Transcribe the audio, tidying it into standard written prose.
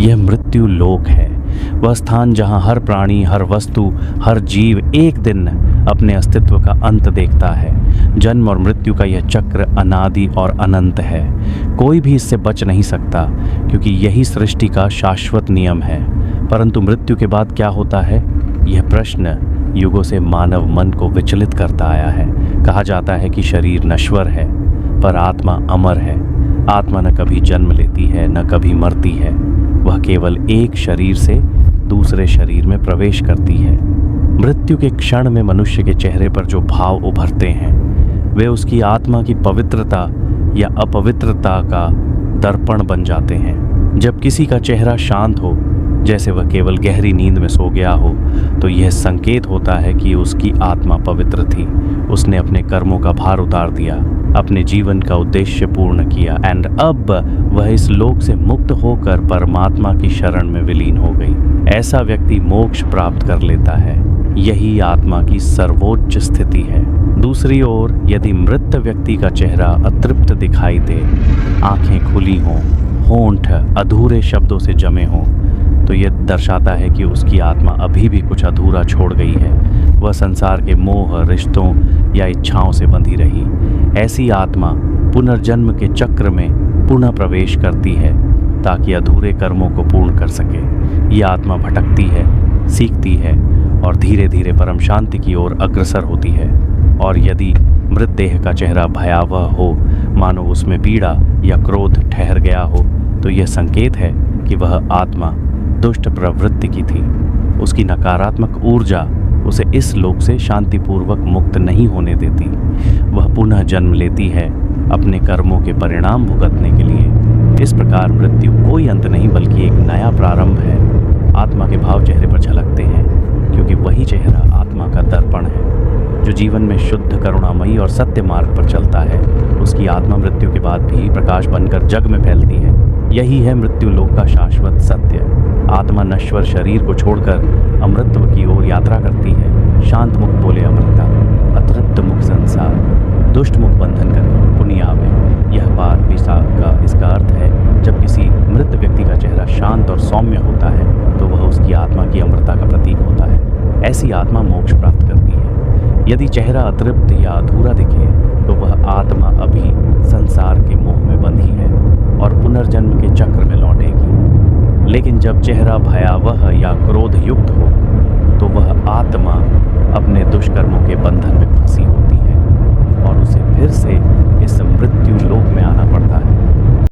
यह मृत्यु लोक है, वह स्थान जहां हर प्राणी, हर वस्तु, हर जीव एक दिन अपने अस्तित्व का अंत देखता है। जन्म और मृत्यु का यह चक्र अनादि और अनंत है। कोई भी इससे बच नहीं सकता, क्योंकि यही सृष्टि का शाश्वत नियम है। परंतु मृत्यु के बाद क्या होता है, यह प्रश्न युगों से मानव मन को विचलित करता आया है। कहा जाता है कि शरीर नश्वर है, पर आत्मा अमर है। आत्मा न कभी जन्म लेती है, न कभी मरती है। वह केवल एक शरीर से दूसरे शरीर में प्रवेश करती है। मृत्यु के क्षण में मनुष्य के चेहरे पर जो भाव उभरते हैं, वे उसकी आत्मा की पवित्रता या अपवित्रता का दर्पण बन जाते हैं। जब किसी का चेहरा शांत हो, जैसे वह केवल गहरी नींद में सो गया हो, तो यह संकेत होता है कि उसकी आत्मा पवित्र थी। उसने अपने कर्मों का भार उतार दिया, अपने जीवन का उद्देश्य पूर्ण किया, एंड अब वह इस लोक से मुक्त होकर परमात्मा की शरण में विलीन हो गई। ऐसा व्यक्ति मोक्ष प्राप्त कर लेता है। यही आत्मा की सर्वोच्च स्थिति है। दूसरी ओर यदि मृत व्यक्ति का चेहरा अतृप्त दिखाई दे, आंखें खुली हों, होंठ अधूरे शब्दों से जमे हों, तो यह दर्शाता है कि उसकी आत्मा अभी भी कुछ अधूरा छोड़ गई है। वह संसार के मोह, रिश्तों या इच्छाओं से बंधी रही। ऐसी आत्मा पुनर्जन्म के चक्र में पुनः प्रवेश करती है, ताकि अधूरे कर्मों को पूर्ण कर सके। यह आत्मा भटकती है, सीखती है और धीरे धीरे परम शांति की ओर अग्रसर होती है। और यदि मृतदेह का चेहरा भयावह हो, मानो उसमें पीड़ा या क्रोध ठहर गया हो, तो यह संकेत है कि वह आत्मा दुष्ट प्रवृत्ति की थी। उसकी नकारात्मक ऊर्जा उसे इस लोक से शांतिपूर्वक मुक्त नहीं होने देती। वह पुनः जन्म लेती है अपने कर्मों के परिणाम भुगतने के लिए। इस प्रकार मृत्यु कोई अंत नहीं, बल्कि एक नया प्रारंभ है। आत्मा के भाव चेहरे पर झलकते हैं, क्योंकि वही चेहरा आत्मा का दर्पण है। जो जीवन में शुद्ध, करुणामयी और सत्य मार्ग पर चलता है, उसकी आत्मा मृत्यु के बाद भी प्रकाश बनकर जग में फैलती है। यही है मृत्यु लोक का शाश्वत सत्य। आत्मा नश्वर शरीर को छोड़कर अमृतत्व की ओर यात्रा करती है। शांत मुख बोले अमृता, अतृप्त मुख संसार, दुष्ट मुख बंधन करे पुण्य आवे। यह बार विशाख का इसका अर्थ है, जब किसी मृत व्यक्ति का चेहरा शांत और सौम्य होता है, तो वह उसकी आत्मा की अमृता का प्रतीक होता है। ऐसी आत्मा मोक्ष प्राप्त करती है। यदि चेहरा अतृप्त या अधूरा दिखे, तो वह आत्मा अभी संसार के मोह में बंधी है और पुनर्जन्म के चक्र में लौटेगी। लेकिन जब चेहरा भयावह या क्रोध युक्त हो, तो वह आत्मा अपने दुष्कर्मों के बंधन में फंसी होती है और उसे फिर से इस मृत्यु लोक में आना पड़ता है।